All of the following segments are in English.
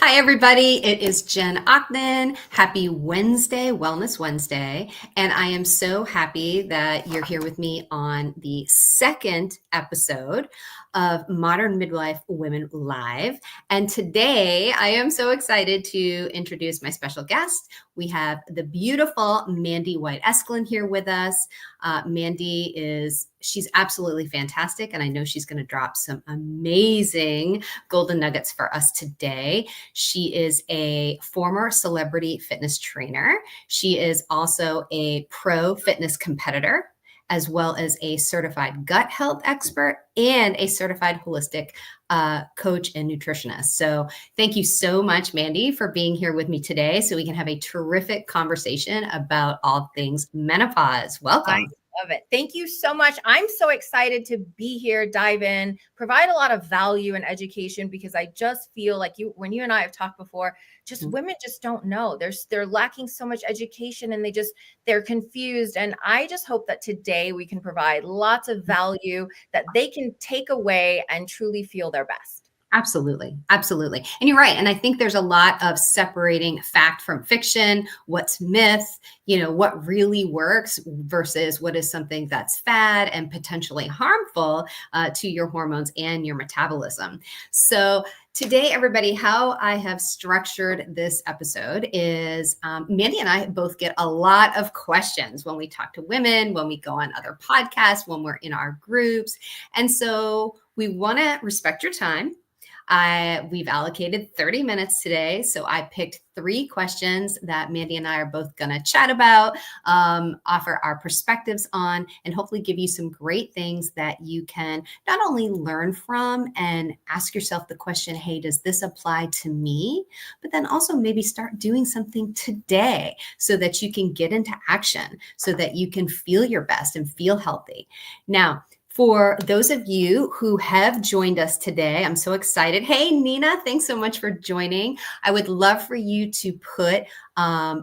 Hi, everybody. It is Jen Ockman. Happy Wednesday, Wellness Wednesday. And I am so happy that you're here with me on the second episode of Modern Midlife Women Live. And today I am so excited to introduce my special guest. We have the beautiful Mandy White Eskelin here with us. She's absolutely fantastic. And I know she's going to drop some amazing golden nuggets for us today. She is a former celebrity fitness trainer. She is also a pro fitness competitor, as well as a certified gut health expert and a certified holistic coach and nutritionist. So thank you so much, Mandy, for being here with me today so we can have a terrific conversation about all things menopause. Welcome. I love it. Thank you so much. I'm so excited to be here, dive in, provide a lot of value and education, because I just feel like when you and I have talked before, just women just don't know. They're lacking so much education and they're confused. And I just hope that today we can provide lots of value that they can take away and truly feel their best. Absolutely. Absolutely. And you're right. And I think there's a lot of separating fact from fiction, what's myth, what really works versus what is something that's fad and potentially harmful to your hormones and your metabolism. So today, everybody, how I have structured this episode is Mandy and I both get a lot of questions when we talk to women, when we go on other podcasts, when we're in our groups. And so we want to respect your time. We've allocated 30 minutes today. So I picked 3 questions that Mandy and I are both going to chat about, offer our perspectives on, and hopefully give you some great things that you can not only learn from and ask yourself the question, hey, does this apply to me? But then also maybe start doing something today so that you can get into action, so that you can feel your best and feel healthy. Now, for those of you who have joined us today, I'm so excited. Hey, Nina, thanks so much for joining. I would love for you to put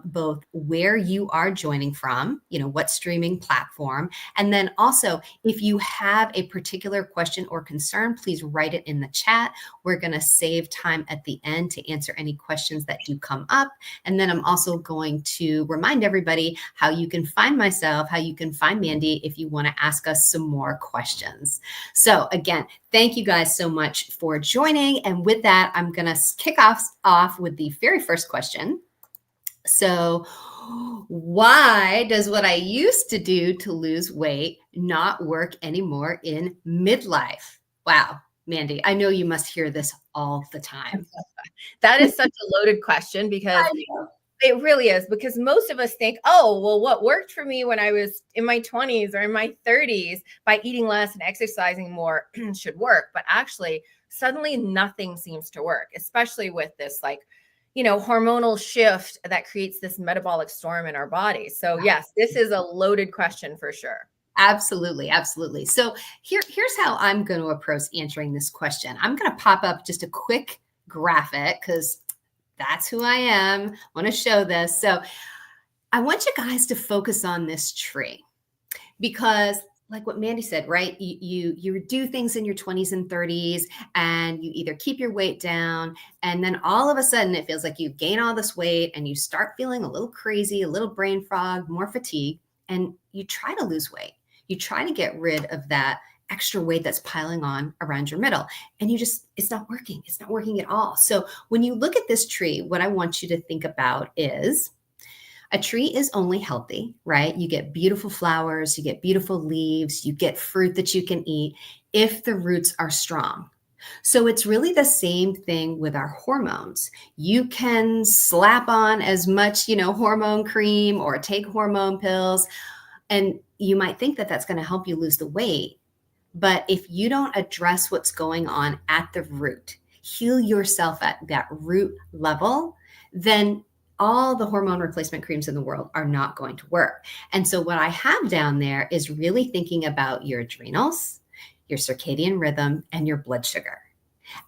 both where you are joining from, what streaming platform, and then also if you have a particular question or concern, please write it in the chat. We're going to save time at the end to answer any questions that do come up. And then I'm also going to remind everybody how you can find myself, how you can find Mandy if you want to ask us some more questions. So again, thank you guys so much for joining. And with that, I'm going to kick off with the very first question. So why does what I used to do to lose weight not work anymore in midlife? Wow, Mandy, I know you must hear this all the time. That is such a loaded question, because it really is, because most of us think, oh, well, what worked for me when I was in my 20s or in my 30s by eating less and exercising more should work. But actually, suddenly nothing seems to work, especially with this hormonal shift that creates this metabolic storm in our body. So yes, this is a loaded question for sure. Absolutely. Absolutely. So here's how I'm going to approach answering this question. I'm going to pop up just a quick graphic because that's who I am. I want to show this. So I want you guys to focus on this tree, because like what Mandy said, right? You do things in your 20s and 30s and you either keep your weight down, and then all of a sudden it feels like you gain all this weight and you start feeling a little crazy, a little brain fog, more fatigue, and you try to lose weight. You try to get rid of that extra weight that's piling on around your middle, and it's not working. It's not working at all. So when you look at this tree, what I want you to think about is a tree is only healthy, right? You get beautiful flowers, you get beautiful leaves, you get fruit that you can eat if the roots are strong. So it's really the same thing with our hormones. You can slap on as much, hormone cream or take hormone pills, and you might think that that's going to help you lose the weight. But if you don't address what's going on at the root, heal yourself at that root level, then all the hormone replacement creams in the world are not going to work. And so what I have down there is really thinking about your adrenals, your circadian rhythm, and your blood sugar.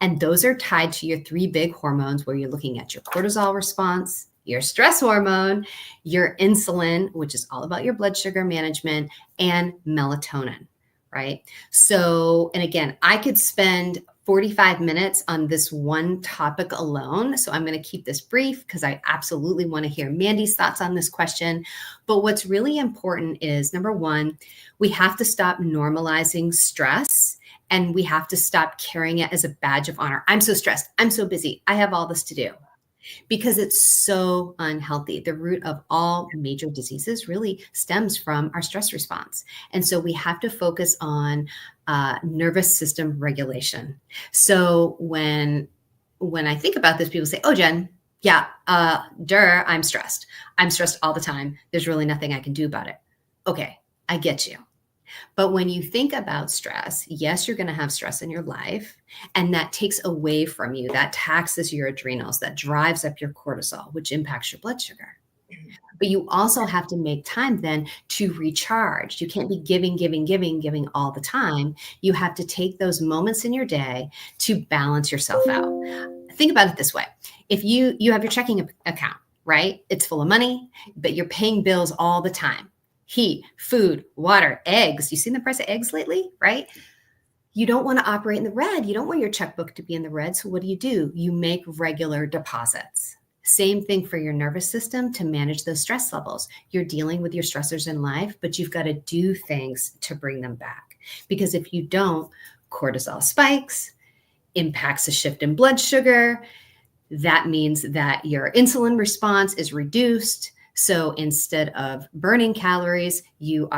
And those are tied to your 3 big hormones, where you're looking at your cortisol response, your stress hormone, your insulin, which is all about your blood sugar management, and melatonin, right? So, and again, I could spend 45 minutes on this one topic alone. So I'm going to keep this brief because I absolutely want to hear Mandy's thoughts on this question. But what's really important is, number one, we have to stop normalizing stress, and we have to stop carrying it as a badge of honor. I'm so stressed. I'm so busy. I have all this to do. Because it's so unhealthy. The root of all major diseases really stems from our stress response. And so we have to focus on nervous system regulation. So when I think about this, people say, oh, Jen, yeah, I'm stressed. I'm stressed all the time. There's really nothing I can do about it. Okay, I get you. But when you think about stress, yes, you're going to have stress in your life, and that takes away from you, that taxes your adrenals, that drives up your cortisol, which impacts your blood sugar. But you also have to make time then to recharge. You can't be giving all the time. You have to take those moments in your day to balance yourself out. Think about it this way. If you have your checking account, right? It's full of money, but you're paying bills all the time. Heat, food, water, eggs. You seen the price of eggs lately, right? You don't want to operate in the red. You don't want your checkbook to be in the red. So what do? You make regular deposits. Same thing for your nervous system to manage those stress levels. You're dealing with your stressors in life, but you've got to do things to bring them back. Because if you don't, cortisol spikes, impacts a shift in blood sugar. That means that your insulin response is reduced. So instead of burning calories, you're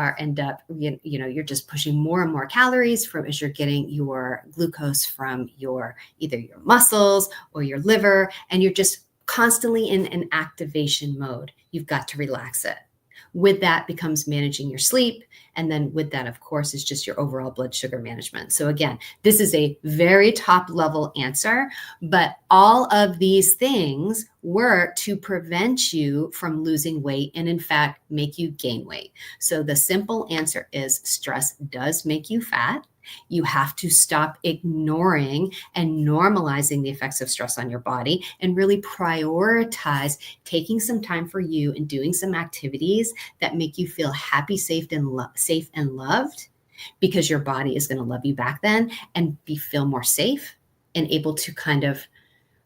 just pushing more and more calories as you're getting your glucose from either your muscles or your liver, and you're just constantly in an activation mode. You've got to relax it. With that becomes managing your sleep. And then with that, of course, is just your overall blood sugar management. So again, this is a very top level answer, but all of these things work to prevent you from losing weight and in fact, make you gain weight. So the simple answer is stress does make you fat. You have to stop ignoring and normalizing the effects of stress on your body and really prioritize taking some time for you and doing some activities that make you feel happy, safe, and loved, because your body is going to love you back then and feel more safe and able to kind of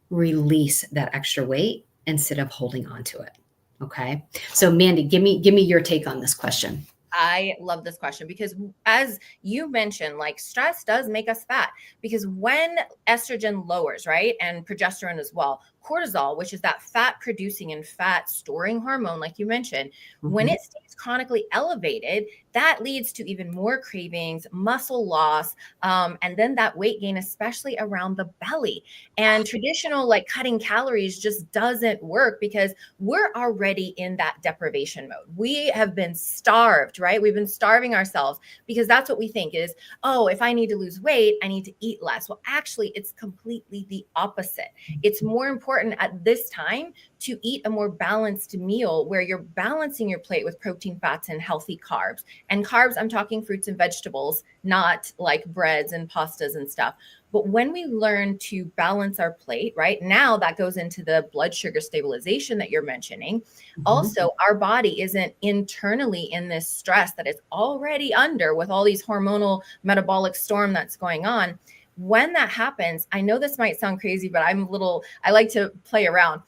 release that extra weight instead of holding on to it. Okay. So Mandy, give me your take on this question. I love this question because, as you mentioned, like stress does make us fat, because when estrogen lowers, right, and progesterone as well, cortisol, which is that fat producing and fat storing hormone, like you mentioned, when it stays chronically elevated, that leads to even more cravings, muscle loss, and then that weight gain, especially around the belly. And traditional like cutting calories just doesn't work because we're already in that deprivation mode. We have been starved, right? We've been starving ourselves because that's what we think is, oh, if I need to lose weight, I need to eat less. Well, actually, it's completely the opposite. It's more important at this time to eat a more balanced meal where you're balancing your plate with protein, fats, and healthy carbs. And carbs, I'm talking fruits and vegetables, not like breads and pastas and stuff. But when we learn to balance our plate, right, now that goes into the blood sugar stabilization that you're mentioning. Also, our body isn't internally in this stress that it's already under with all these hormonal metabolic storm that's going on. When that happens, I know this might sound crazy, but I like to play around.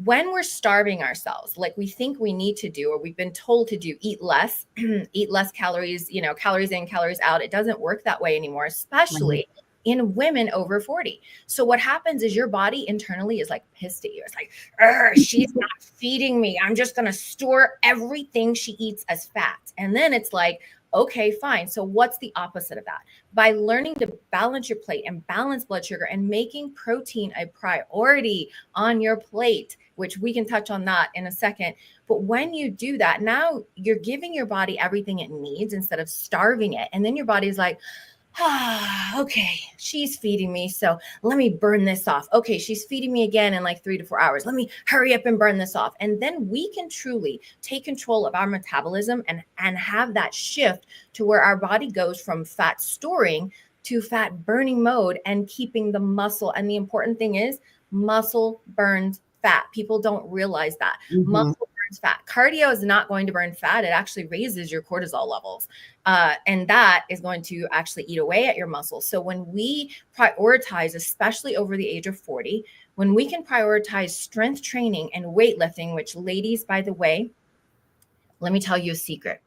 When we're starving ourselves, like we think we need to do, or we've been told to do, eat less, eat less calories, calories in, calories out. It doesn't work that way anymore, especially in women over 40. So what happens is your body internally is like pissed at you. It's like, she's not feeding me. I'm just going to store everything she eats as fat. And then it's like, okay, fine. So what's the opposite of that? By learning to balance your plate and balance blood sugar and making protein a priority on your plate, which we can touch on that in a second. But when you do that, now you're giving your body everything it needs instead of starving it. And then your body's like, okay, she's feeding me, so let me burn this off. Okay, she's feeding me again in like 3 to 4 hours. Let me hurry up and burn this off. And then we can truly take control of our metabolism and have that shift to where our body goes from fat storing to fat burning mode and keeping the muscle. And the important thing is muscle burns fat. People don't realize that. Muscle burns burns fat. Cardio is not going to burn fat. It actually raises your cortisol levels. And that is going to actually eat away at your muscles. So when we prioritize, especially over the age of 40, when we can prioritize strength training and weightlifting, which ladies, by the way, let me tell you a secret.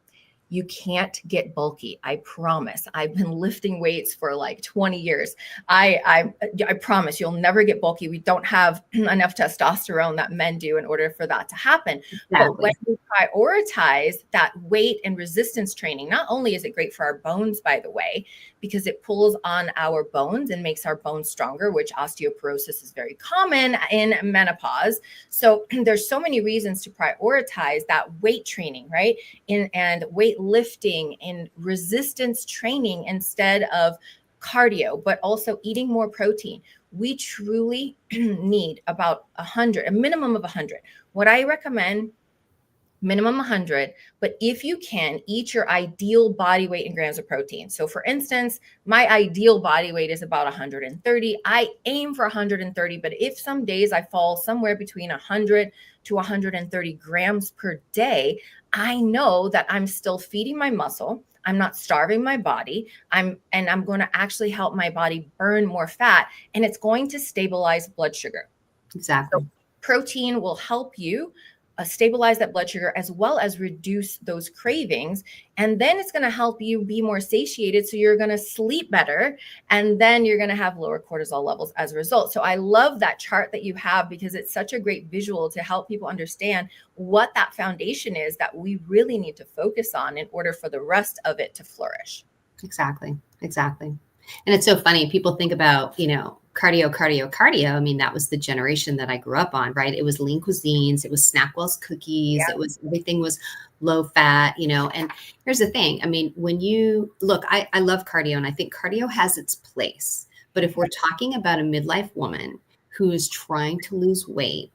You can't get bulky. I promise. I've been lifting weights for like 20 years. I promise you'll never get bulky. We don't have enough testosterone that men do in order for that to happen. Exactly. But when we prioritize that weight and resistance training, not only is it great for our bones, by the way, because it pulls on our bones and makes our bones stronger, which osteoporosis is very common in menopause. So there's so many reasons to prioritize that weight training, right? And weight lifting and resistance training instead of cardio, but also eating more protein. We truly need about 100, a minimum of 100. What I recommend, minimum 100, but if you can, eat your ideal body weight in grams of protein. So for instance, my ideal body weight is about 130. I aim for 130, but if some days I fall somewhere between 100 to 130 grams per day, I know that I'm still feeding my muscle. I'm not starving my body. I'm going to actually help my body burn more fat, and it's going to stabilize blood sugar. Exactly. So protein will help you stabilize that blood sugar as well as reduce those cravings. And then it's going to help you be more satiated. So you're going to sleep better. And then you're going to have lower cortisol levels as a result. So I love that chart that you have because it's such a great visual to help people understand what that foundation is that we really need to focus on in order for the rest of it to flourish. Exactly. And it's so funny. People think about, cardio. I mean, that was the generation that I grew up on, right? It was lean cuisines. It was Snackwell's cookies. Yeah. It was, everything was low fat, and here's the thing. I mean, when you look, I love cardio and I think cardio has its place, but if we're talking about a midlife woman who is trying to lose weight,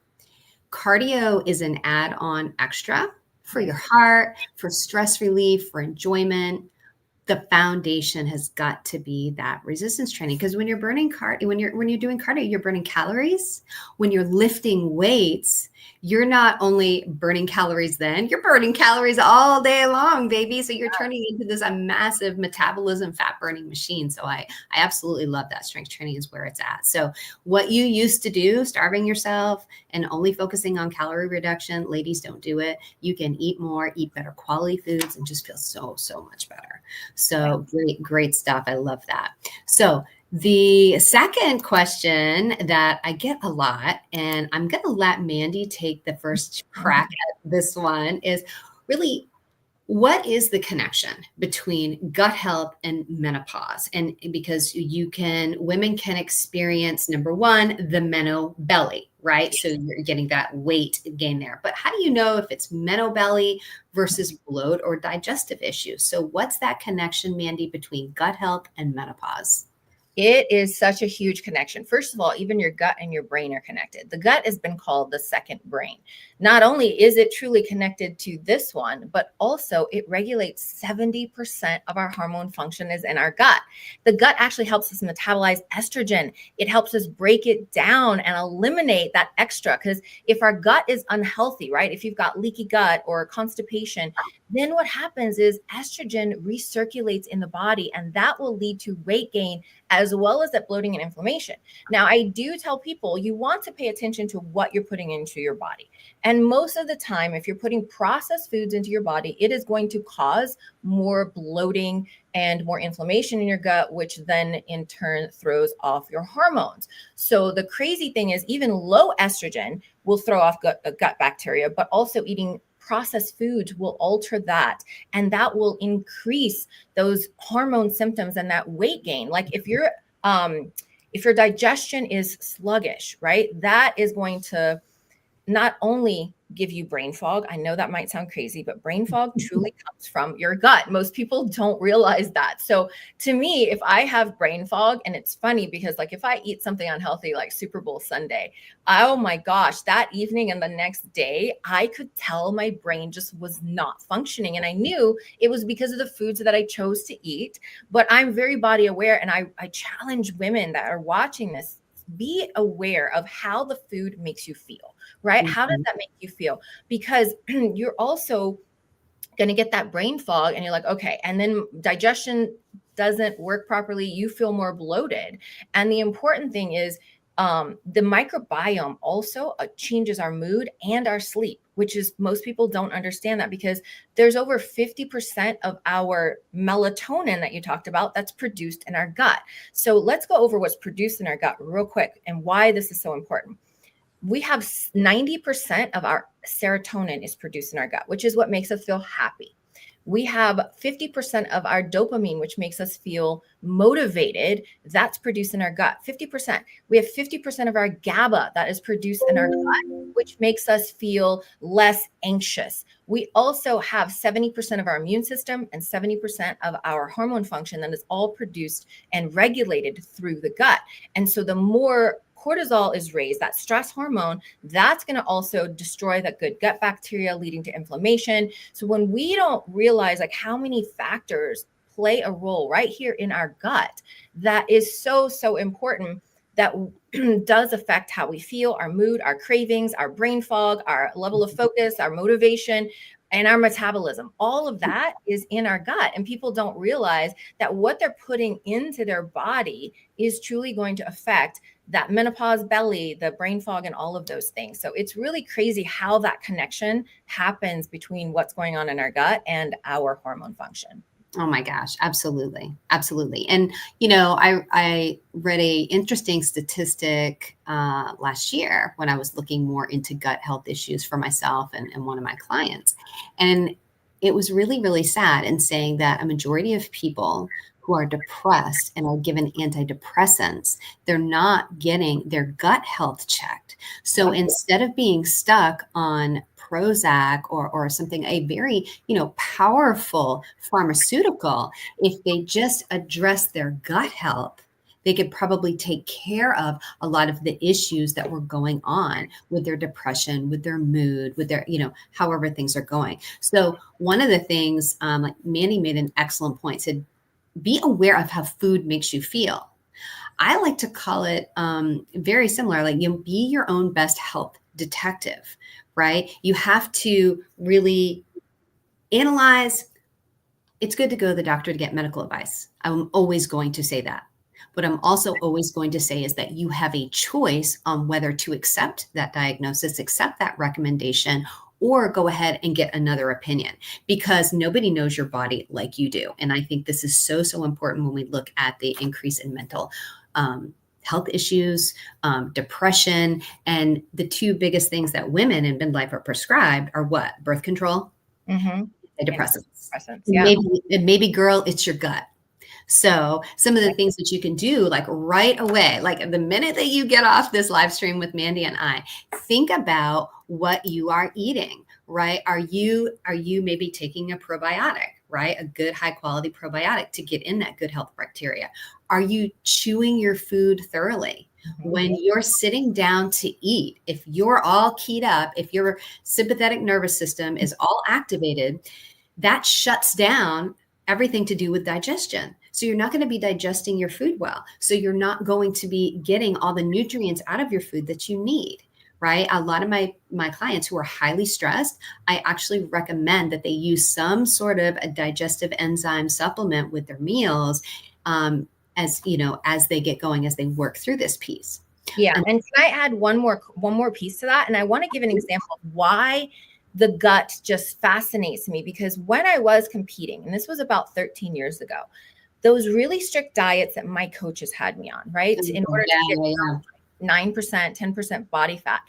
cardio is an add-on extra for your heart, for stress relief, for enjoyment. The foundation has got to be that resistance training, because when you're burning when you're doing cardio, you're burning calories. When you're lifting weights, you're not only burning calories then, you're burning calories all day long, baby. So you're turning into this massive metabolism fat burning machine. So I absolutely love that. Strength training is where it's at. So what you used to do, starving yourself and only focusing on calorie reduction, ladies, don't do it. You can eat more, eat better quality foods, and just feel so much better. So great stuff. I love that. So the second question that I get a lot, and I'm going to let Mandy take the first crack at this one, is really, what is the connection between gut health and menopause? And because women can experience, number one, the meno belly, right? So you're getting that weight gain there. But how do you know if it's meno belly versus bloat or digestive issues? So what's that connection, Mandy, between gut health and menopause? It is such a huge connection. First of all, even your gut and your brain are connected. The gut has been called the second brain. Not only is it truly connected to this one, but also it regulates 70% of our hormone function is in our gut. The gut actually helps us metabolize estrogen. It helps us break it down and eliminate that extra. Because if our gut is unhealthy, right? If you've got leaky gut or constipation, then what happens is estrogen recirculates in the body, and that will lead to weight gain as well as that bloating and inflammation. Now, I do tell people you want to pay attention to what you're putting into your body. And most of the time, if you're putting processed foods into your body, it is going to cause more bloating and more inflammation in your gut, which then in turn throws off your hormones. So the crazy thing is even low estrogen will throw off gut bacteria, but also eating processed foods will alter that, and that will increase those hormone symptoms and that weight gain. Like if your digestion is sluggish, right, that is going to not only give you brain fog. I know that might sound crazy, but brain fog truly comes from your gut. Most people don't realize that. So to me, if I have brain fog, and it's funny because like if I eat something unhealthy like Super Bowl Sunday, oh my gosh, that evening and the next day, I could tell my brain just was not functioning. And I knew it was because of the foods that I chose to eat. But I'm very body aware, and I challenge women that are watching this, be aware of how the food makes you feel, right? How does that make you feel? Because you're also going to get that brain fog and you're like, okay, and then digestion doesn't work properly. You feel more bloated. And the important thing is the microbiome also changes our mood and our sleep, which is most people don't understand that because there's over 50% of our melatonin that you talked about that's produced in our gut. So let's go over what's produced in our gut real quick and why this is so important. We have 90% of our serotonin is produced in our gut, which is what makes us feel happy. We have 50% of our dopamine, which makes us feel motivated. That's produced in our gut, 50%. We have 50% of our GABA that is produced in our gut, which makes us feel less anxious. We also have 70% of our immune system and 70% of our hormone function that is all produced and regulated through the gut. And so the more cortisol is raised, that stress hormone, that's going to also destroy that good gut bacteria, leading to inflammation. So when we don't realize like how many factors play a role right here in our gut, that is so, so important, that does affect how we feel, our mood, our cravings, our brain fog, our level of focus, our motivation, and our metabolism. All of that is in our gut. And people don't realize that what they're putting into their body is truly going to affect that menopause belly, the brain fog, and all of those things. So it's really crazy how that connection happens between what's going on in our gut and our hormone function. Oh my gosh, absolutely. Absolutely. And, I read a interesting statistic last year when I was looking more into gut health issues for myself and one of my clients. And it was really, really sad in saying that a majority of people who are depressed and are given antidepressants, they're not getting their gut health checked. So instead of being stuck on Prozac or something, a very, powerful pharmaceutical, if they just address their gut health, they could probably take care of a lot of the issues that were going on with their depression, with their mood, with their, however things are going. So one of the things, like Mandy made an excellent point, said, be aware of how food makes you feel. I like to call it very similar, like be your own best health detective, right? You have to really analyze. It's good to go to the doctor to get medical advice. I'm always going to say that. What I'm also always going to say is that you have a choice on whether to accept that diagnosis, accept that recommendation, or go ahead and get another opinion, because nobody knows your body like you do. And I think this is so, so important when we look at the increase in mental health issues, depression, and the two biggest things that women in midlife are prescribed are what? Birth control, antidepressants. Yeah. Maybe girl, it's your gut. So some of the things that you can do, like right away, like the minute that you get off this live stream with Mandy and I, think about what you are eating, right? Are you maybe taking a probiotic, right? A good high quality probiotic to get in that good health bacteria. Are you chewing your food thoroughly? When you're sitting down to eat, if you're all keyed up, if your sympathetic nervous system is all activated, that shuts down everything to do with digestion. So you're not going to be digesting your food well. So you're not going to be getting all the nutrients out of your food that you need, right? A lot of my clients who are highly stressed, I actually recommend that they use some sort of a digestive enzyme supplement with their meals, as they get going, as they work through this piece. Yeah. And can I add one more piece to that? And I want to give an example of why the gut just fascinates me, because when I was competing, and this was about 13 years ago, those really strict diets that my coaches had me on, right? In order to get 9%, 10% body fat.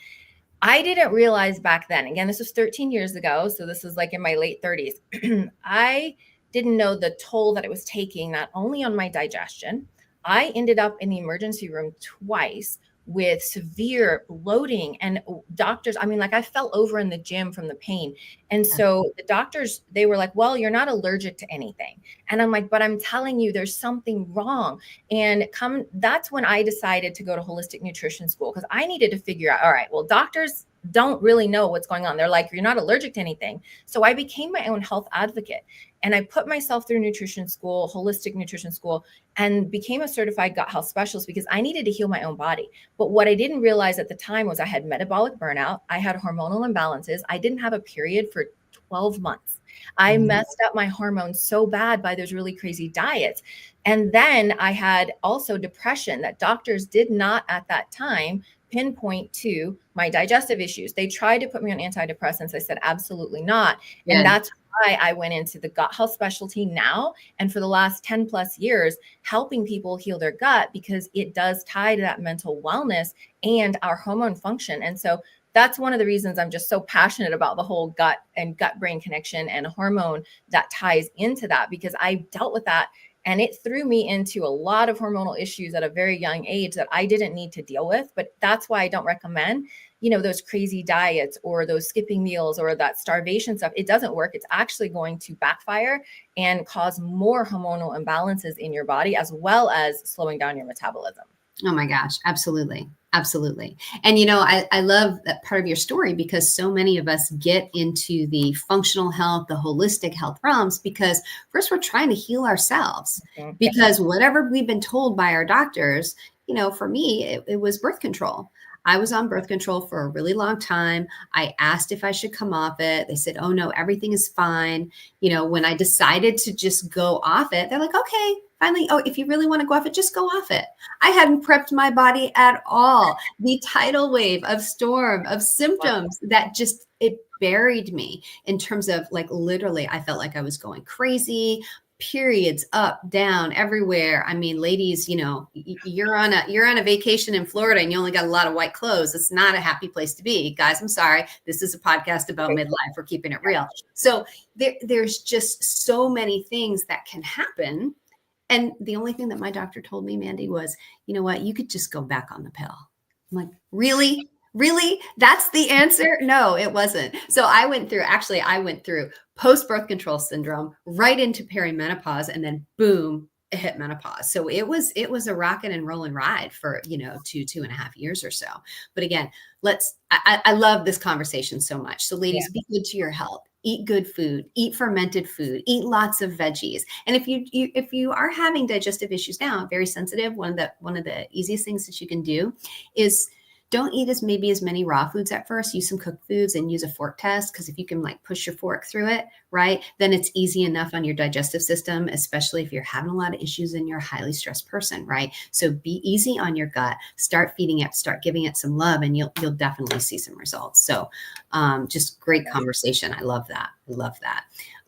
I didn't realize back then, again, this was 13 years ago. So this is like in my late 30s. I didn't know the toll that it was taking, not only on my digestion. I ended up in the emergency room twice with severe bloating, and doctors, I fell over in the gym from the pain. And so the doctors, they were like, well, you're not allergic to anything. And I'm like, but I'm telling you, there's something wrong. And that's when I decided to go to holistic nutrition school, because I needed to figure out, all right, well, doctors don't really know what's going on. They're like, you're not allergic to anything. So I became my own health advocate, and I put myself through nutrition school, holistic nutrition school, and became a certified gut health specialist because I needed to heal my own body. But what I didn't realize at the time was I had metabolic burnout. I had hormonal imbalances. I didn't have a period for 12 months. I messed up my hormones so bad by those really crazy diets. And then I had also depression that doctors did not at that time pinpoint to my digestive issues. They tried to put me on antidepressants. I said, absolutely not. Yeah. And that's why I went into the gut health specialty now. And for the last 10 plus years, helping people heal their gut, because it does tie to that mental wellness and our hormone function. And so that's one of the reasons I'm just so passionate about the whole gut and gut brain connection and hormone that ties into that, because I dealt with that. And it threw me into a lot of hormonal issues at a very young age that I didn't need to deal with. But that's why I don't recommend, those crazy diets or those skipping meals or that starvation stuff. It doesn't work. It's actually going to backfire and cause more hormonal imbalances in your body, as well as slowing down your metabolism. Oh my gosh. Absolutely. Absolutely. And, I love that part of your story, because so many of us get into the functional health, the holistic health realms, because first we're trying to heal ourselves, because whatever we've been told by our doctors, for me, it was birth control. I was on birth control for a really long time. I asked if I should come off it. They said, oh no, everything is fine. When I decided to just go off it, they're like, okay, finally, oh, if you really want to go off it, just go off it. I hadn't prepped my body at all. The tidal wave of storm of symptoms that just, it buried me in terms of literally, I felt like I was going crazy. Periods up, down, everywhere. I mean, ladies, you're on a vacation in Florida and you only got a lot of white clothes. It's not a happy place to be. Guys, I'm sorry. This is a podcast about midlife. We're keeping it real. So there's just so many things that can happen. And the only thing that my doctor told me, Mandy, was, you know what, you could just go back on the pill. I'm like, really? Really? That's the answer? No, it wasn't. So I went through post-birth control syndrome, right into perimenopause, and then boom, it hit menopause. So it was a rocking and rolling ride for, 2.5 years or so. But again, I love this conversation so much. So ladies, be good to your health. Eat good food, eat fermented food, eat lots of veggies. And if you are having digestive issues now, very sensitive, one of the easiest things that you can do is don't eat as many raw foods at first. Use some cooked foods and use a fork test, because if you can push your fork through it, right, then it's easy enough on your digestive system, especially if you're having a lot of issues and you're a highly stressed person, right? So be easy on your gut, start feeding it, start giving it some love, and you'll definitely see some results. So just great conversation. I love that.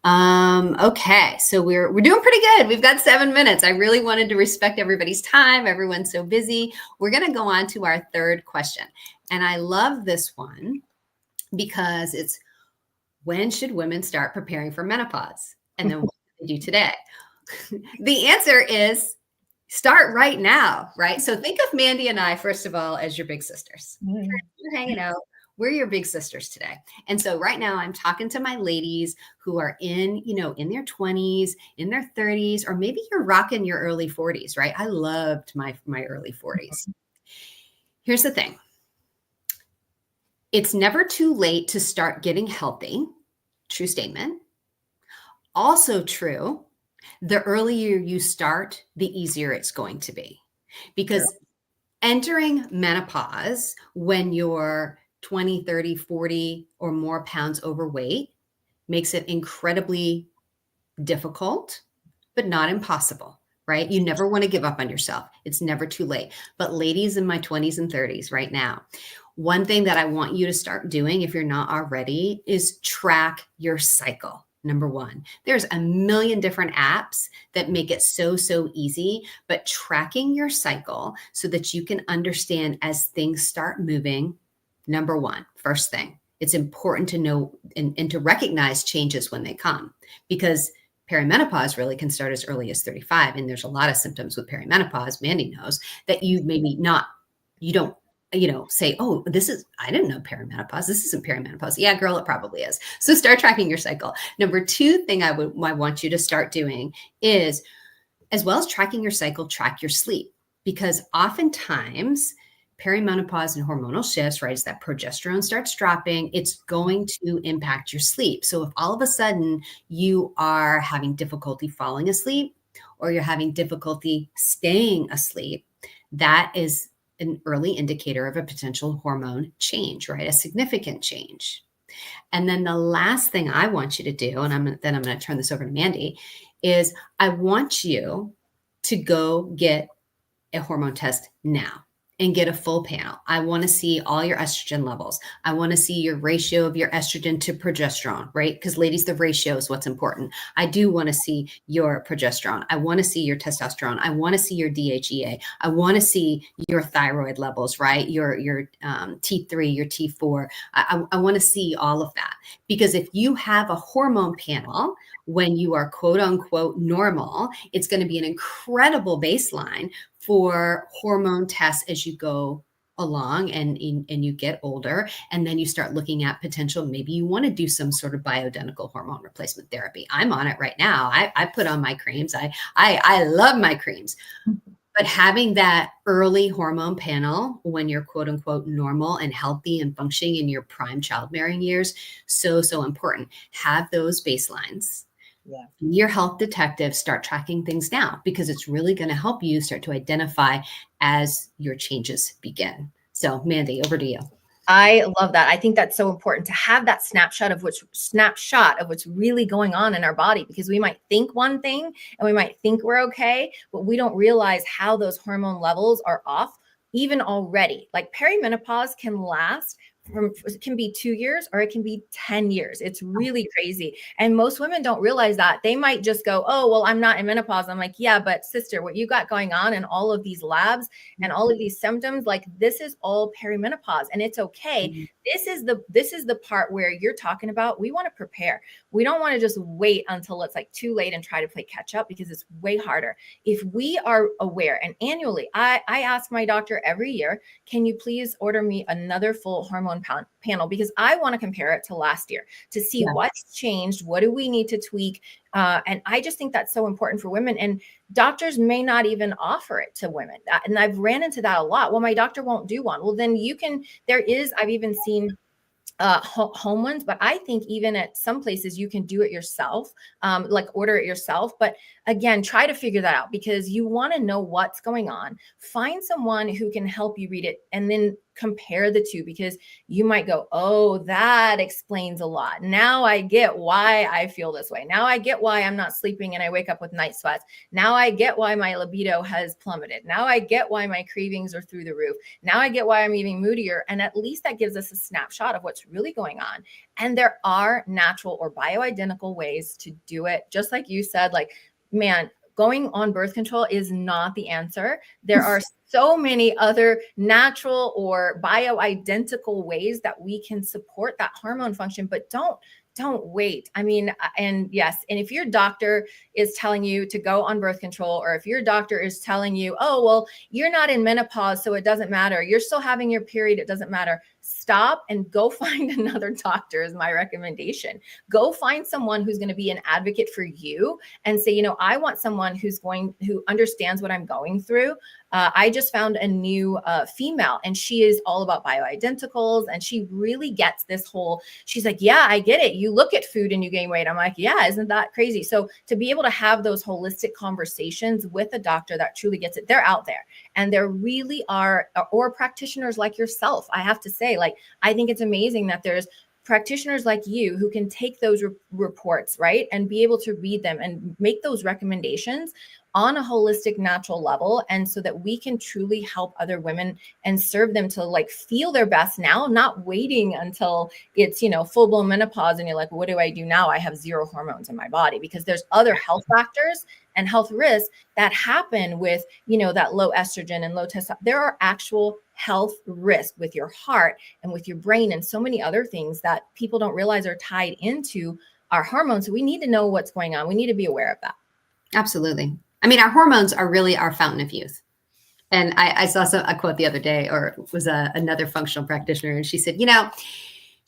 Okay. So we're doing pretty good. We've got 7 minutes. I really wanted to respect everybody's time. Everyone's so busy. We're going to go on to our third question. And I love this one because it's, when should women start preparing for menopause? And then what do they do today? The answer is start right now, right? So think of Mandy and I, first of all, as your big sisters. You're hanging out. We're your big sisters today. And so right now I'm talking to my ladies who are in their 20s, in their 30s, or maybe you're rocking your early 40s, right? I loved my early 40s. Here's the thing. It's never too late to start getting healthy. True statement. Also true. The earlier you start, the easier it's going to be, because entering menopause when you're 20, 30, 40 or more pounds overweight makes it incredibly difficult, but not impossible, right? You never want to give up on yourself. It's never too late. But ladies in my 20s and 30s right now, one thing that I want you to start doing, if you're not already, is track your cycle. Number one, there's a million different apps that make it so easy, but tracking your cycle so that you can understand as things start moving. Number one, first thing, it's important to know and to recognize changes when they come, because perimenopause really can start as early as 35. And there's a lot of symptoms with perimenopause, Mandy knows, that you don't say, oh, I didn't know perimenopause. This isn't perimenopause. Yeah, girl, it probably is. So start tracking your cycle. Number two thing I want you to start doing is, as well as tracking your cycle, track your sleep, because oftentimes perimenopause and hormonal shifts, right? As that progesterone starts dropping, it's going to impact your sleep. So if all of a sudden you are having difficulty falling asleep or you're having difficulty staying asleep, that is an early indicator of a potential hormone change, right? A significant change. And then the last thing I want you to do, and I'm going to turn this over to Mandy, is I want you to go get a hormone test now and get a full panel. I want to see all your estrogen levels. I want to see your ratio of your estrogen to progesterone, right? Because ladies, the ratio is what's important. I do want to see your progesterone. I want to see your testosterone. I want to see your DHEA. I want to see your thyroid levels, right? Your T3, your T4. I want to see all of that. Because if you have a hormone panel when you are quote unquote normal, it's going to be an incredible baseline for hormone tests as you go along and you get older, and then you start looking at potential, maybe you want to do some sort of bioidentical hormone replacement therapy. I'm on it right now. I put on my creams. I love my creams. But having that early hormone panel when you're quote unquote normal and healthy and functioning in your prime childbearing years, so important. Have those baselines. Yeah. Your health detective, start tracking things now, because it's really going to help you start to identify as your changes begin. So Mandy, over to you. I love that. I think that's so important to have that snapshot of what's really going on in our body, because we might think one thing and we might think we're okay, but we don't realize how those hormone levels are off even already. Like perimenopause can last it can be 2 years or it can be 10 years. It's really crazy. And most women don't realize that. They might just go, oh, well, I'm not in menopause. I'm like, yeah, but sister, what you got going on and all of these labs and all of these symptoms, like this is all perimenopause, and it's okay. Mm-hmm. This is the part where you're talking about, we want to prepare. We don't want to just wait until it's like too late and try to play catch up, because it's way harder. If we are aware, and annually, I ask my doctor every year, can you please order me another full hormone panel, because I want to compare it to last year to see what's changed. What do we need to tweak? And I just think that's so important for women, and doctors may not even offer it to women. And I've ran into that a lot. Well, my doctor won't do one. Well, then I've even seen home ones, but I think even at some places you can do it yourself, like order it yourself. But again, try to figure that out, because you want to know what's going on. Find someone who can help you read it and then compare the two, because you might go, oh, that explains a lot. Now I get why I feel this way. Now I get why I'm not sleeping and I wake up with night sweats. Now I get why my libido has plummeted. Now I get why my cravings are through the roof. Now I get why I'm even moodier. And at least that gives us a snapshot of what's really going on. And there are natural or bioidentical ways to do it. Just like you said, like, man, going on birth control is not the answer. There are so many other natural or bioidentical ways that we can support that hormone function, but don't wait. I mean, and yes, and if your doctor is telling you to go on birth control, or if your doctor is telling you, oh, well, you're not in menopause, so it doesn't matter. You're still having your period. It doesn't matter. Stop and go find another doctor is my recommendation. Go find someone who's going to be an advocate for you and say, I want someone who understands what I'm going through. I just found a new female, and she is all about bioidenticals, and she really gets this whole, she's like, yeah, I get it. You look at food and you gain weight. I'm like, yeah, isn't that crazy? So to be able to have those holistic conversations with a doctor that truly gets it, they're out there, and there really are, or practitioners like yourself. I have to say, like, I think it's amazing that there's practitioners like you who can take those reports, right, and be able to read them and make those recommendations on a holistic, natural level. And so that we can truly help other women and serve them to like feel their best now, not waiting until it's, full blown menopause. And you're like, what do I do now? I have zero hormones in my body, because there's other health factors and health risks that happen with, that low estrogen and low testosterone. There are actual health risks with your heart and with your brain and so many other things that people don't realize are tied into our hormones. So we need to know what's going on. We need to be aware of that. Absolutely. I mean, our hormones are really our fountain of youth. And I saw a quote the other day, or it was another functional practitioner, and she said,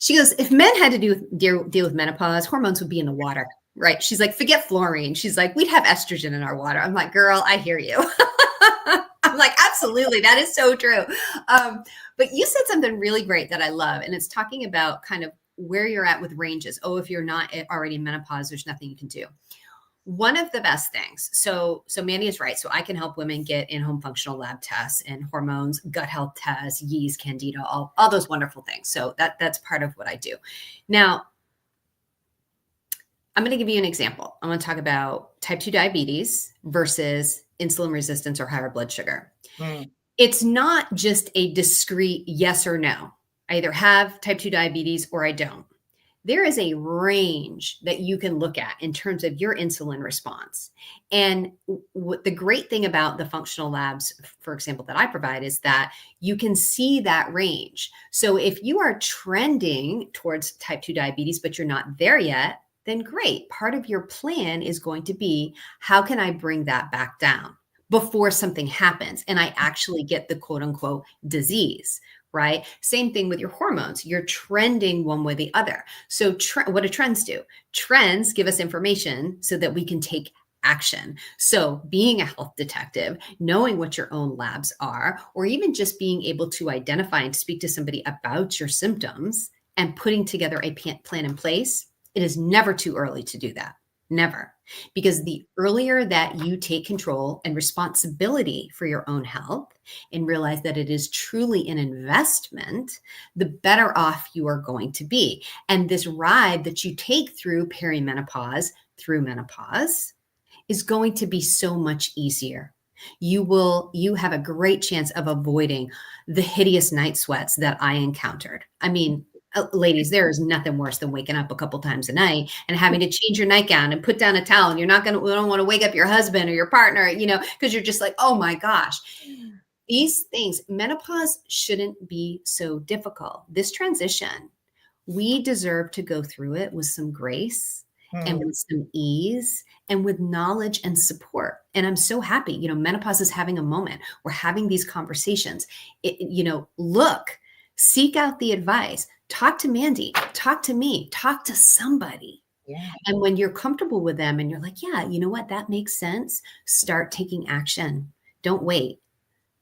she goes, if men had to deal with menopause, hormones would be in the water, right? She's like, forget fluorine. She's like, we'd have estrogen in our water. I'm like, girl, I hear you. I'm like, absolutely. That is so true. But you said something really great that I love. And it's talking about kind of where you're at with ranges. Oh, if you're not already in menopause, there's nothing you can do. One of the best things. So Mandy is right. So I can help women get in-home functional lab tests and hormones, gut health tests, yeast, candida, all those wonderful things. So that's part of what I do. Now, I'm going to give you an example. I'm going to talk about type 2 diabetes versus insulin resistance or higher blood sugar. It's not just a discrete yes or no. I either have type 2 diabetes or I don't. There is a range that you can look at in terms of your insulin response. And what the great thing about the functional labs, for example, that I provide is that you can see that range. So if you are trending towards type 2 diabetes, but you're not there yet, then great. Part of your plan is going to be, how can I bring that back down before something happens and I actually get the quote unquote disease? Right? Same thing with your hormones. You're trending one way or the other. So what do trends do? Trends give us information so that we can take action. So being a health detective, knowing what your own labs are, or even just being able to identify and speak to somebody about your symptoms and putting together a plan in place, it is never too early to do that. Never. Because the earlier that you take control and responsibility for your own health and realize that it is truly an investment, the better off you are going to be. And this ride that you take through perimenopause, through menopause, is going to be so much easier. You have a great chance of avoiding the hideous night sweats that I encountered. I mean, ladies, there is nothing worse than waking up a couple times a night and having to change your nightgown and put down a towel. And you don't want to wake up your husband or your partner, because you're just like, oh my gosh. These things, menopause shouldn't be so difficult. This transition, we deserve to go through it with some grace and with some ease and with knowledge and support. And I'm so happy, menopause is having a moment. We're having these conversations. Seek out the advice. Talk to Mandy, talk to me, talk to somebody. Yeah. And when you're comfortable with them and you're like, yeah, you know what, that makes sense. Start taking action. Don't wait.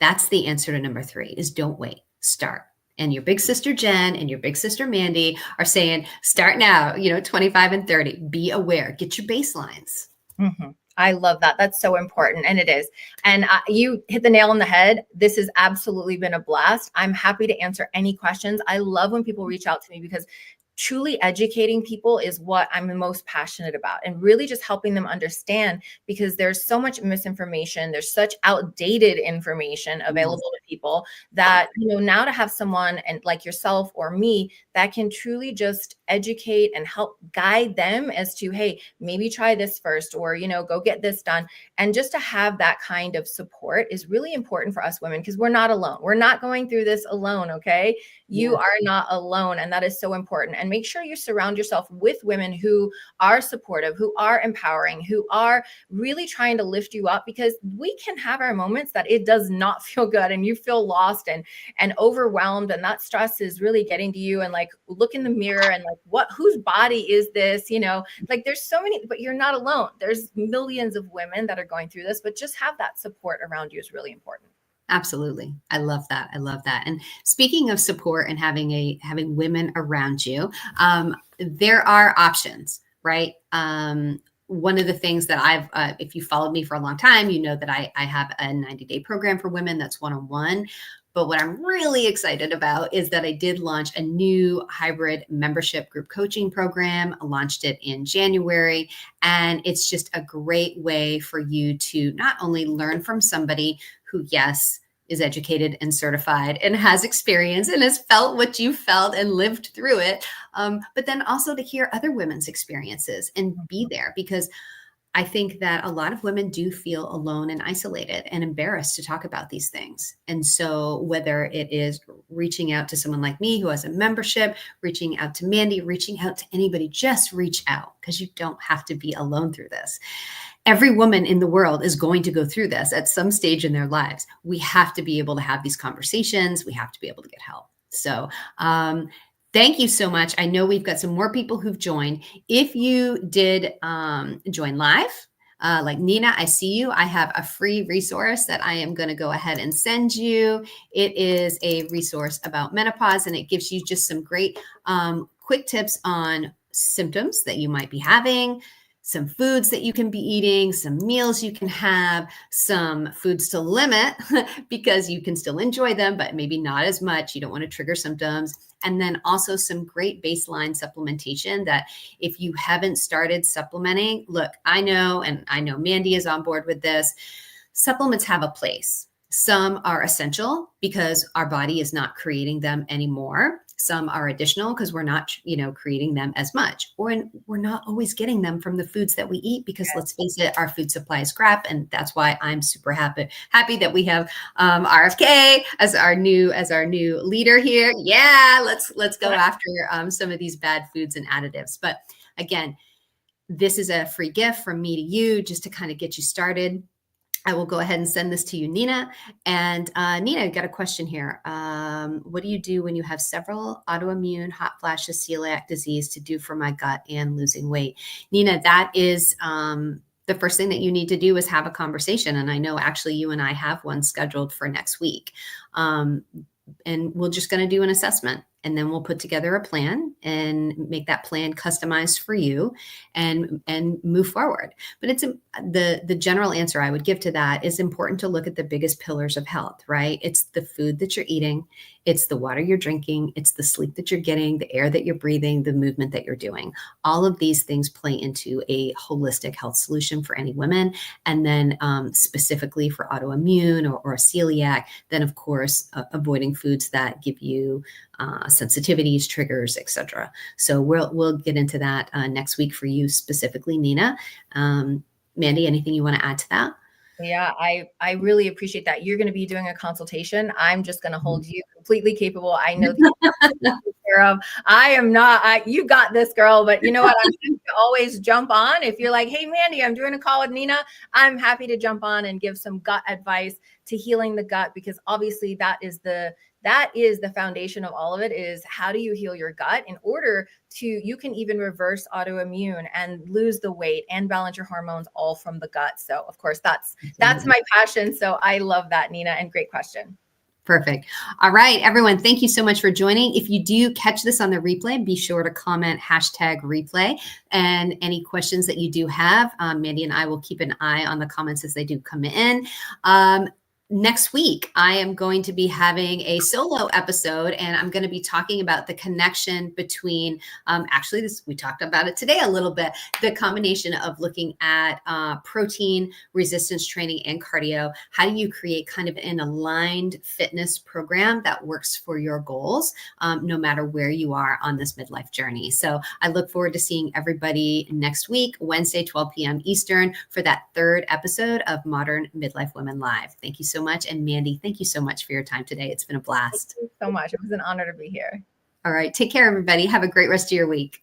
That's the answer to number 3 is don't wait, start. And your big sister Jen and your big sister Mandy are saying, start now, 25 and 30, be aware, get your baselines. Mm-hmm. I love that. That's so important. And it is. And you hit the nail on the head. This has absolutely been a blast. I'm happy to answer any questions. I love when people reach out to me because truly educating people is what I'm the most passionate about, and really just helping them understand, because there's so much misinformation. There's such outdated information available to people that, now to have someone and like yourself or me that can truly just educate and help guide them as to, hey, maybe try this first, or, go get this done. And just to have that kind of support is really important for us women, because we're not alone. We're not going through this alone. Okay. You are not alone. And that is so important. And make sure you surround yourself with women who are supportive, who are empowering, who are really trying to lift you up, because we can have our moments that it does not feel good and you feel lost and overwhelmed. And that stress is really getting to you, and like, look in the mirror and like, whose body is this? Like there's so many, but you're not alone. There's millions of women that are going through this, but just have that support around you is really important. Absolutely. I love that. And speaking of support and having women around you, there are options, right? One of the things that I've, if you followed me for a long time, you know that I have a 90-day program for women that's one-on-one. But what I'm really excited about is that I did launch a new hybrid membership group coaching program. I launched it in January, and it's just a great way for you to not only learn from somebody who, yes, is educated and certified and has experience and has felt what you felt and lived through it, but then also to hear other women's experiences and be there, because I think that a lot of women do feel alone and isolated and embarrassed to talk about these things. And so whether it is reaching out to someone like me who has a membership, reaching out to Mandy, reaching out to anybody, just reach out, because you don't have to be alone through this. Every woman in the world is going to go through this at some stage in their lives. We have to be able to have these conversations. We have to be able to get help. So, thank you so much. I know we've got some more people who've joined. If you did join live, like Nina, I see you. I have a free resource that I am going to go ahead and send you. It is a resource about menopause, and it gives you just some great quick tips on symptoms that you might be having, some foods that you can be eating, some meals you can have, some foods to limit because you can still enjoy them, but maybe not as much. You don't want to trigger symptoms. And then also some great baseline supplementation that if you haven't started supplementing, look, I know Mandy is on board with this. Supplements have a place. Some are essential because our body is not creating them anymore. Some are additional because we're not, creating them as much, or we're not always getting them from the foods that we eat because let's face it, our food supply is crap. And that's why I'm super happy that we have RFK as our new leader here. Yeah, let's go after some of these bad foods and additives. But again, this is a free gift from me to you just to kind of get you started. I will go ahead and send this to you, Nina. And Nina, I've got a question here. What do you do when you have several autoimmune, hot flashes, celiac disease to do for my gut and losing weight? Nina, that is the first thing that you need to do is have a conversation. And I know actually you and I have one scheduled for next week. And we're just going to do an assessment, and then we'll put together a plan and make that plan customized for you and move forward. But it's the general answer I would give to that is important to look at the biggest pillars of health, right? It's the food that you're eating. It's the water you're drinking. It's the sleep that you're getting, the air that you're breathing, the movement that you're doing. All of these things play into a holistic health solution for any women. And then specifically for autoimmune or celiac, then of course, avoiding foods that give you sensitivities, triggers, etc. So we'll get into that next week for you specifically, Nina. Mandy, anything you want to add to that? Yeah, I really appreciate that. You're going to be doing a consultation. I'm just going to hold you completely capable. I know care of. I am not. You got this, girl. But you know what? I'm going to always jump on. If you're like, hey, Mandy, I'm doing a call with Nina, I'm happy to jump on and give some gut advice to healing the gut, because obviously that is the foundation of all of it. Is how do you heal your gut in order to, you can even reverse autoimmune and lose the weight and balance your hormones all from the gut. So of course that's my passion. So I love that, Nina, and great question. Perfect. All right, everyone. Thank you so much for joining. If you do catch this on the replay, be sure to comment #replay, and any questions that you do have, Mandy and I will keep an eye on the comments as they do come in. Next week, I am going to be having a solo episode, and I'm going to be talking about the connection between, we talked about it today a little bit, the combination of looking at protein, resistance training, and cardio. How do you create kind of an aligned fitness program that works for your goals, no matter where you are on this midlife journey? So I look forward to seeing everybody next week, Wednesday, 12 p.m. Eastern, for that third episode of Modern Midlife Women Live. Thank you so much. And Mandy, thank you so much for your time today. It's been a blast. Thank you so much. It was an honor to be here. All right. Take care, everybody. Have a great rest of your week.